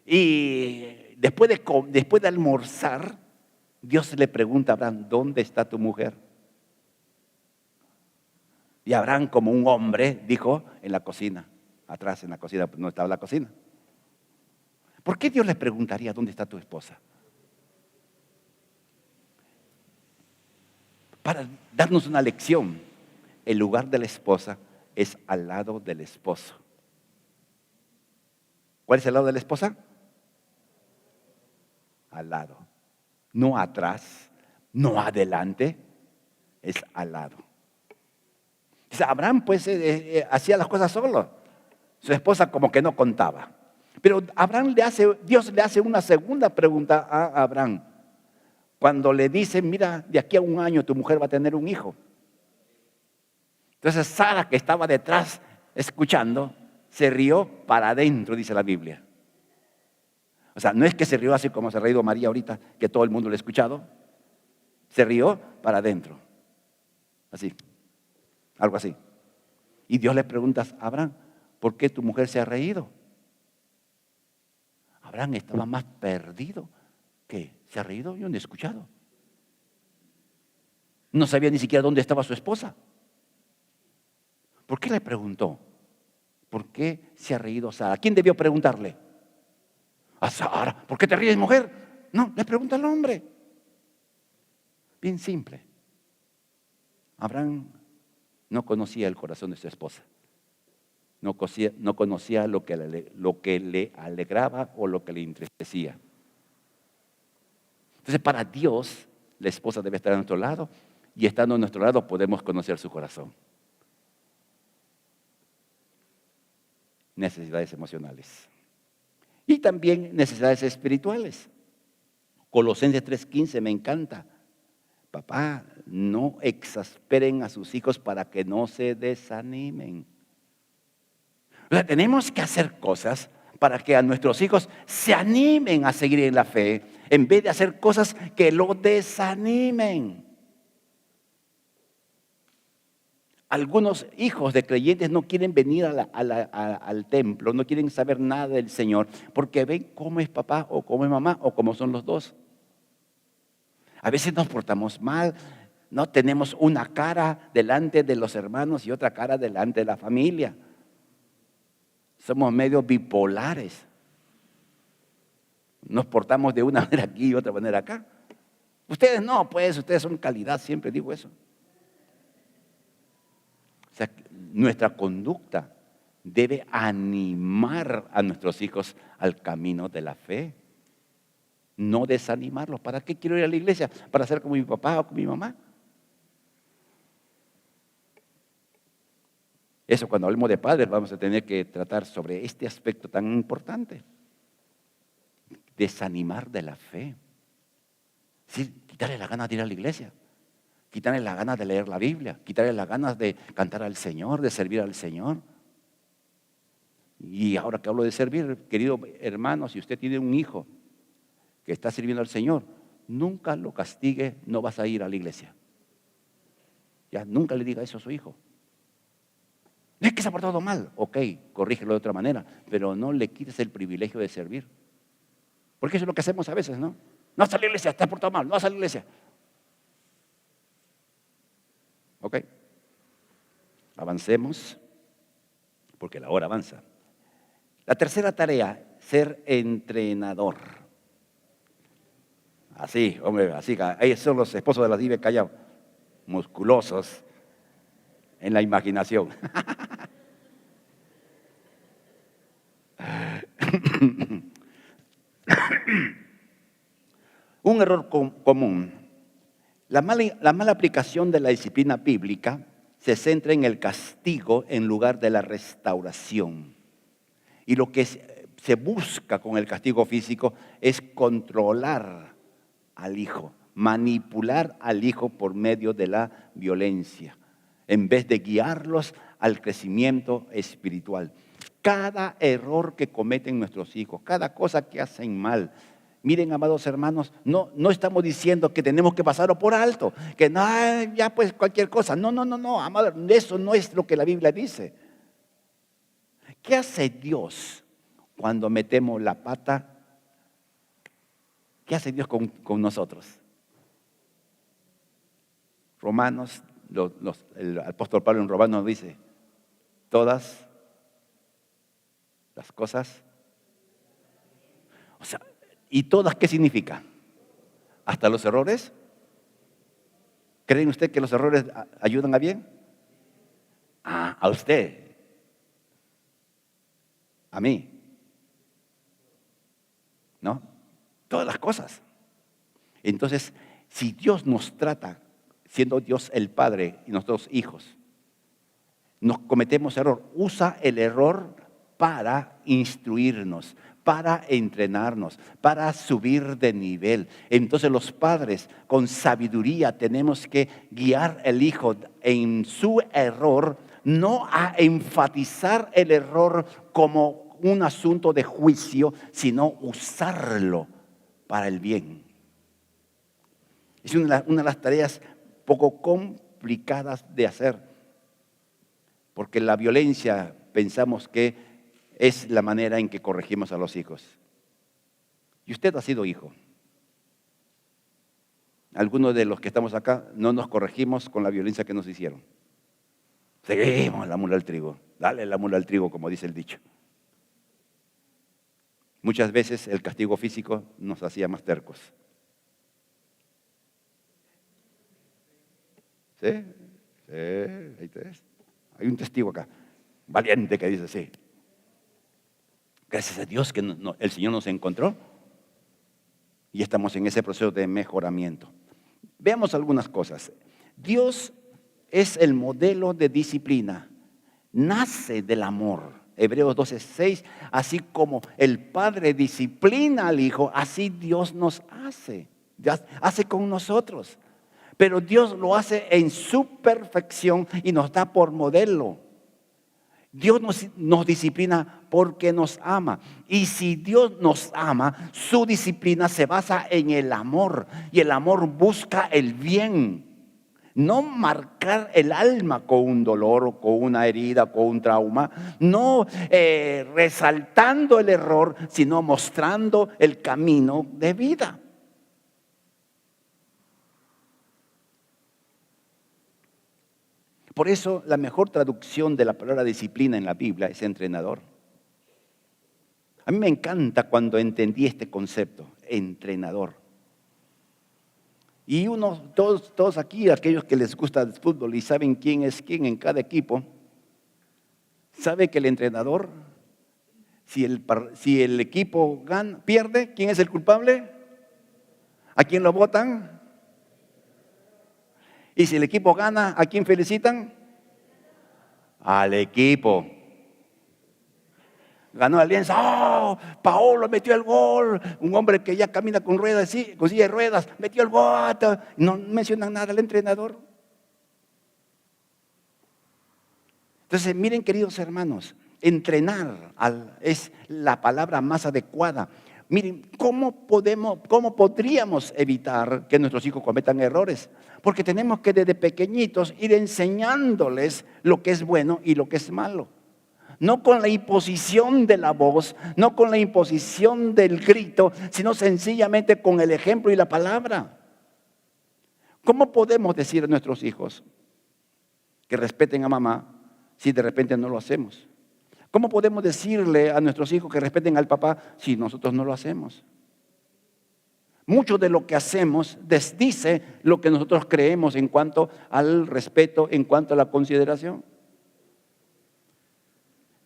Y después de almorzar, Dios le pregunta a Abraham, ¿dónde está tu mujer? Y Abraham, como un hombre, dijo, en la cocina. Atrás en la cocina, no estaba la cocina. ¿Por qué Dios le preguntaría, ¿dónde está tu esposa? Para darnos una lección. El lugar de la esposa es al lado del esposo. ¿Cuál es el lado de la esposa? Al lado. No atrás, no adelante, es al lado. Abraham pues hacía las cosas solo. Su esposa como que no contaba. Pero Dios le hace una segunda pregunta a Abraham. Cuando le dice, mira, de aquí a un año tu mujer va a tener un hijo. Entonces Sara, que estaba detrás escuchando, se rió para adentro, dice la Biblia. O sea, no es que se rió así como se ha reído María ahorita, que todo el mundo lo ha escuchado. Se rió para adentro. Así, algo así. Y Dios le pregunta a Abraham, ¿por qué tu mujer se ha reído? Abraham estaba más perdido que se ha reído, yo no he escuchado. No sabía ni siquiera dónde estaba su esposa. ¿Por qué le preguntó? ¿Por qué se ha reído Sara? ¿Quién debió preguntarle? A Sara. ¿Por qué te ríes, mujer? No, le pregunta al hombre. Bien simple. Abraham no conocía el corazón de su esposa. No conocía lo que le alegraba o lo que le entristecía. Entonces, para Dios, la esposa debe estar a nuestro lado, y estando a nuestro lado podemos conocer su corazón. Necesidades emocionales. Y también necesidades espirituales. Colosenses 3:15 me encanta. Papá, no exasperen a sus hijos para que no se desanimen. O sea, tenemos que hacer cosas para que a nuestros hijos se animen a seguir en la fe, en vez de hacer cosas que lo desanimen. Algunos hijos de creyentes no quieren venir al templo, no quieren saber nada del Señor, porque ven cómo es papá o cómo es mamá o cómo son los dos. A veces nos portamos mal, no tenemos una cara delante de los hermanos y otra cara delante de la familia. Somos medio bipolares. Nos portamos de una manera aquí y otra manera acá. Ustedes no, pues ustedes son calidad, siempre digo eso. O sea, nuestra conducta debe animar a nuestros hijos al camino de la fe. No desanimarlos. ¿Para qué quiero ir a la iglesia? ¿Para ser como mi papá o como mi mamá? Eso, cuando hablemos de padres, vamos a tener que tratar sobre este aspecto tan importante. Desanimar de la fe. Sí, quitarle las ganas de ir a la iglesia. Quitarle las ganas de leer la Biblia. Quitarle las ganas de cantar al Señor, de servir al Señor. Y ahora que hablo de servir, querido hermano, si usted tiene un hijo que está sirviendo al Señor, nunca lo castigue, no vas a ir a la iglesia. Ya, nunca le diga eso a su hijo. No es que se ha portado mal, ok, corrígelo de otra manera, pero no le quites el privilegio de servir. Porque eso es lo que hacemos a veces, ¿no? No vas a la iglesia, te has portado mal, no vas a la iglesia. Ok, avancemos, porque la hora avanza. La tercera tarea, ser entrenador. Así, hombre, así, ahí son los esposos de las Dive Callao, musculosos en la imaginación. Un error común. La mala aplicación de la disciplina bíblica se centra en el castigo en lugar de la restauración. Y lo que se busca con el castigo físico es controlar al hijo, manipular al hijo por medio de la violencia, en vez de guiarlos al crecimiento espiritual. Cada error que cometen nuestros hijos, cada cosa que hacen mal, miren, amados hermanos, no estamos diciendo que tenemos que pasarlo por alto, que no, ya pues cualquier cosa. No, amado, eso no es lo que la Biblia dice. ¿Qué hace Dios cuando metemos la pata? ¿Qué hace Dios con nosotros? Romanos, el apóstol Pablo en Romanos dice, todas las cosas, o sea, ¿y todas qué significa? ¿Hasta los errores? ¿Creen usted que los errores ayudan a bien? A usted. A mí. ¿No? Todas las cosas. Entonces, si Dios nos trata, siendo Dios el Padre y nosotros hijos, nos cometemos error, usa el error para instruirnos, para entrenarnos, para subir de nivel. Entonces los padres con sabiduría tenemos que guiar al hijo en su error, no a enfatizar el error como un asunto de juicio, sino usarlo para el bien. Es una de las tareas poco complicadas de hacer, porque la violencia pensamos que es la manera en que corregimos a los hijos. Y usted ha sido hijo. Algunos de los que estamos acá no nos corregimos con la violencia que nos hicieron. Seguimos la mula al trigo. Dale la mula al trigo, como dice el dicho. Muchas veces el castigo físico nos hacía más tercos. ¿Sí? Sí, ahí tenés. Hay un testigo acá, valiente, que dice sí. Gracias a Dios que el Señor nos encontró y estamos en ese proceso de mejoramiento. Veamos algunas cosas. Dios es el modelo de disciplina. Nace del amor. Hebreos 12:6, así como el Padre disciplina al Hijo, así Dios nos hace. Hace con nosotros. Pero Dios lo hace en su perfección y nos da por modelo. Dios nos disciplina porque nos ama. Y si Dios nos ama, su disciplina se basa en el amor. Y el amor busca el bien. No marcar el alma con un dolor o con una herida, con un trauma. No resaltando el error, sino mostrando el camino de vida. Por eso la mejor traducción de la palabra disciplina en la Biblia es entrenador. A mí me encanta cuando entendí este concepto, entrenador. Y todos aquí, aquellos que les gusta el fútbol y saben quién es quién en cada equipo, sabe que el entrenador, si el equipo pierde, ¿quién es el culpable? ¿A quién lo votan? Y si el equipo gana, ¿a quién felicitan? Al equipo. Ganó Alianza. ¡Oh! Paolo metió el gol. Un hombre que ya camina con ruedas, sí, con silla de ruedas, metió el gol. No mencionan nada al entrenador. Entonces, miren, queridos hermanos, entrenar es la palabra más adecuada. Miren, ¿cómo podríamos evitar que nuestros hijos cometan errores? Porque tenemos que desde pequeñitos ir enseñándoles lo que es bueno y lo que es malo. No con la imposición de la voz, no con la imposición del grito, sino sencillamente con el ejemplo y la palabra. ¿Cómo podemos decir a nuestros hijos que respeten a mamá si de repente no lo hacemos? ¿Cómo podemos decirle a nuestros hijos que respeten al papá si nosotros no lo hacemos? Mucho de lo que hacemos desdice lo que nosotros creemos en cuanto al respeto, en cuanto a la consideración.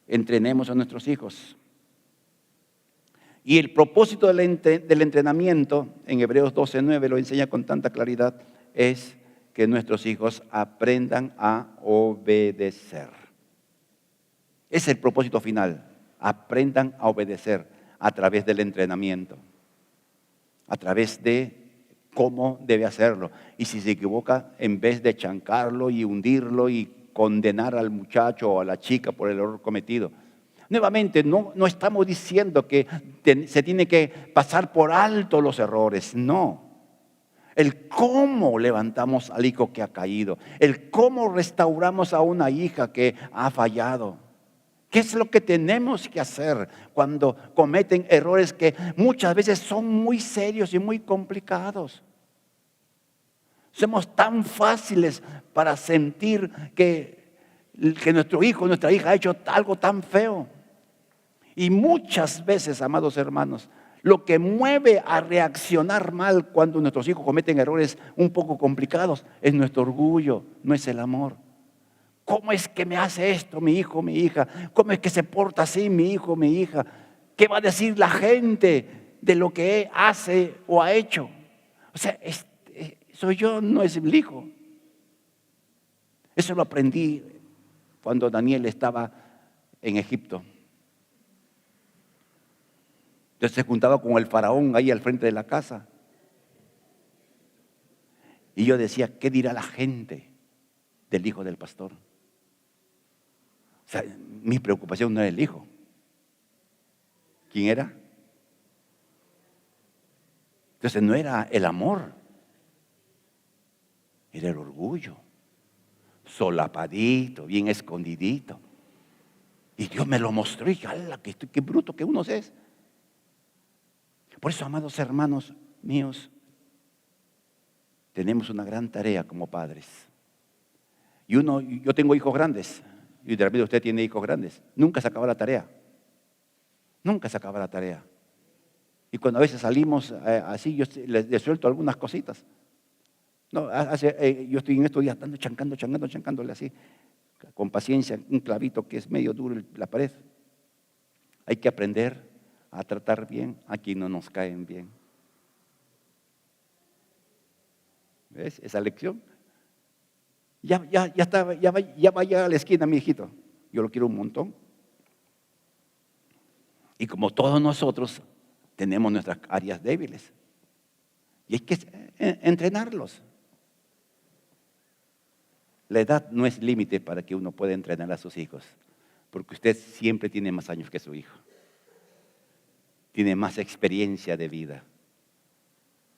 Entrenemos a nuestros hijos. Y el propósito del entrenamiento, en Hebreos 12:9 lo enseña con tanta claridad, es que nuestros hijos aprendan a obedecer. Es el propósito final. Aprendan a obedecer a través del entrenamiento, a través de cómo debe hacerlo. Y si se equivoca, en vez de chancarlo y hundirlo y condenar al muchacho o a la chica por el error cometido. Nuevamente, no estamos diciendo que se tiene que pasar por alto los errores, no. El cómo levantamos al hijo que ha caído, el cómo restauramos a una hija que ha fallado. ¿Qué es lo que tenemos que hacer cuando cometen errores que muchas veces son muy serios y muy complicados? Somos tan fáciles para sentir que nuestro hijo, nuestra hija ha hecho algo tan feo. Y muchas veces, amados hermanos, lo que mueve a reaccionar mal cuando nuestros hijos cometen errores un poco complicados es nuestro orgullo, no es el amor. ¿Cómo es que me hace esto mi hijo, mi hija? ¿Cómo es que se porta así mi hijo, mi hija? ¿Qué va a decir la gente de lo que hace o ha hecho? O sea, soy yo, no es el hijo. Eso lo aprendí cuando Daniel estaba en Egipto. Entonces se juntaba con el faraón ahí al frente de la casa. Y yo decía, ¿qué dirá la gente del hijo del pastor? O sea, mi preocupación no era el hijo. ¿Quién era? Entonces no era el amor, era el orgullo, solapadito, bien escondidito. Y Dios me lo mostró y ¡ala! Qué bruto que uno es. Por eso, amados hermanos míos, tenemos una gran tarea como padres. Yo tengo hijos grandes, y de repente usted tiene hijos grandes. Nunca se acaba la tarea. Nunca se acaba la tarea. Y cuando a veces salimos así, yo les suelto algunas cositas. No, yo estoy en estos días dando, chancándole así, con paciencia, un clavito que es medio duro la pared. Hay que aprender a tratar bien a quien no nos caen bien. ¿Ves esa lección? Ya vaya a la esquina, mi hijito. Yo lo quiero un montón. Y como todos nosotros tenemos nuestras áreas débiles. Y hay que entrenarlos. La edad no es límite para que uno pueda entrenar a sus hijos. Porque usted siempre tiene más años que su hijo. Tiene más experiencia de vida.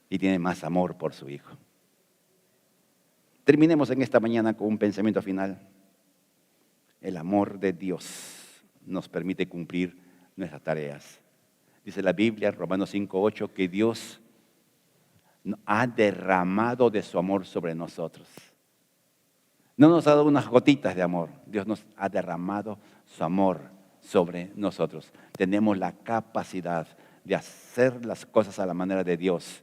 Y tiene más amor por su hijo. Terminemos en esta mañana con un pensamiento final. El amor de Dios nos permite cumplir nuestras tareas. Dice la Biblia, Romanos 5:8, que Dios ha derramado de su amor sobre nosotros. No nos ha dado unas gotitas de amor. Dios nos ha derramado su amor sobre nosotros. Tenemos la capacidad de hacer las cosas a la manera de Dios.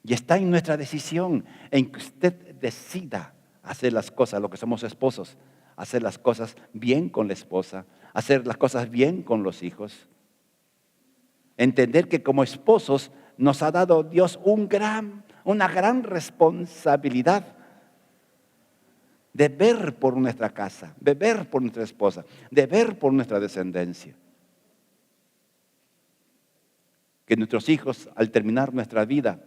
Y está en nuestra decisión, en que usted decida hacer las cosas, lo que somos esposos, hacer las cosas bien con la esposa, hacer las cosas bien con los hijos. Entender que como esposos nos ha dado Dios una gran responsabilidad de ver por nuestra casa, de ver por nuestra esposa, de ver por nuestra descendencia. Que nuestros hijos, al terminar nuestra vida,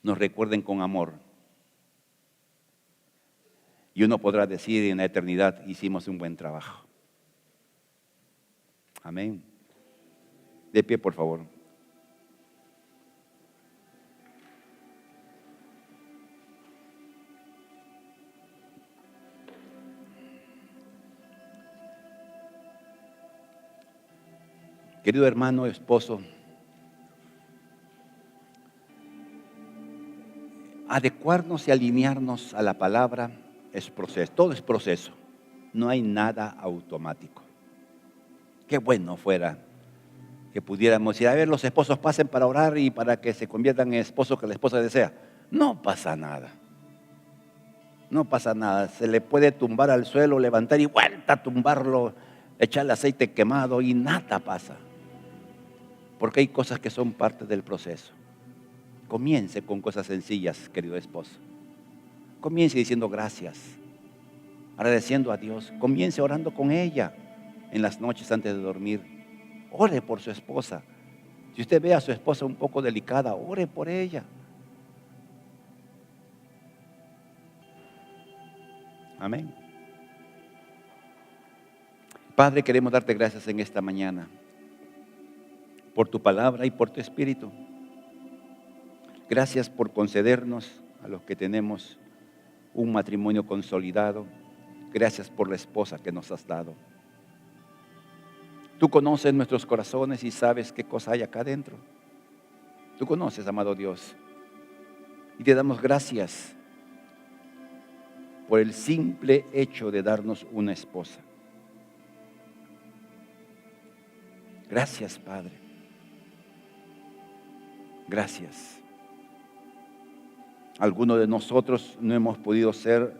nos recuerden con amor. Y uno podrá decir en la eternidad, hicimos un buen trabajo. Amén. De pie, por favor. Querido hermano, esposo, adecuarnos y alinearnos a la palabra es proceso, todo es proceso, no hay nada automático. Qué bueno fuera que pudiéramos decir, a ver, los esposos pasen para orar y para que se conviertan en esposos que la esposa desea. No pasa nada, no pasa nada, se le puede tumbar al suelo, levantar y vuelta a tumbarlo, echarle aceite quemado y nada pasa. Porque hay cosas que son parte del proceso. Comience con cosas sencillas, querido esposo. Comience diciendo gracias, agradeciendo a Dios. Comience orando con ella en las noches antes de dormir. Ore por su esposa. Si usted ve a su esposa un poco delicada, ore por ella. Amén. Padre, queremos darte gracias en esta mañana por tu palabra y por tu espíritu. Gracias por concedernos a los que tenemos un matrimonio consolidado. Gracias por la esposa que nos has dado. Tú conoces nuestros corazones y sabes qué cosa hay acá adentro. Tú conoces, amado Dios. Y te damos gracias por el simple hecho de darnos una esposa. Gracias, Padre. Gracias. Algunos de nosotros no hemos podido ser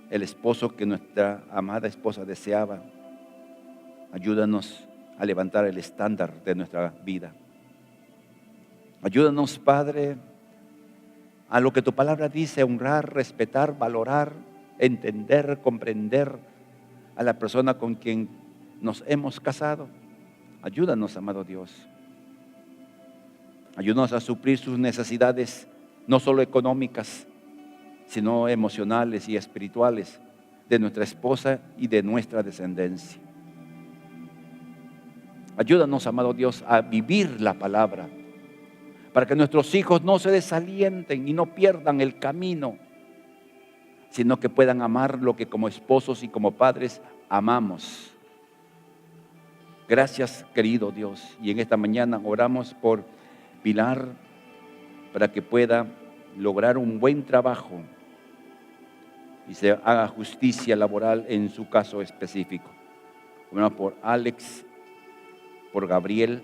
el esposo que nuestra amada esposa deseaba. Ayúdanos a levantar el estándar de nuestra vida. Ayúdanos, Padre, a lo que tu palabra dice, honrar, respetar, valorar, entender, comprender a la persona con quien nos hemos casado. Ayúdanos, amado Dios. Ayúdanos a suplir sus necesidades, no solo económicas, sino emocionales y espirituales de nuestra esposa y de nuestra descendencia. Ayúdanos, amado Dios, a vivir la palabra, para que nuestros hijos no se desalienten y no pierdan el camino, sino que puedan amar lo que como esposos y como padres amamos. Gracias, querido Dios. Y en esta mañana oramos por Pilar, para que pueda lograr un buen trabajo y se haga justicia laboral en su caso específico. Oramos por Alex, por Gabriel,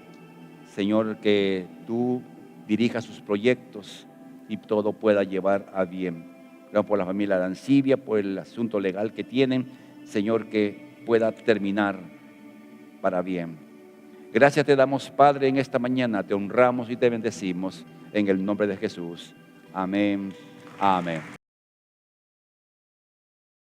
Señor, que tú dirijas sus proyectos y todo pueda llevar a bien. Oramos por la familia Arancibia, por el asunto legal que tienen, Señor, que pueda terminar para bien. Gracias te damos, Padre, en esta mañana, te honramos y te bendecimos en el nombre de Jesús. Amén, amén.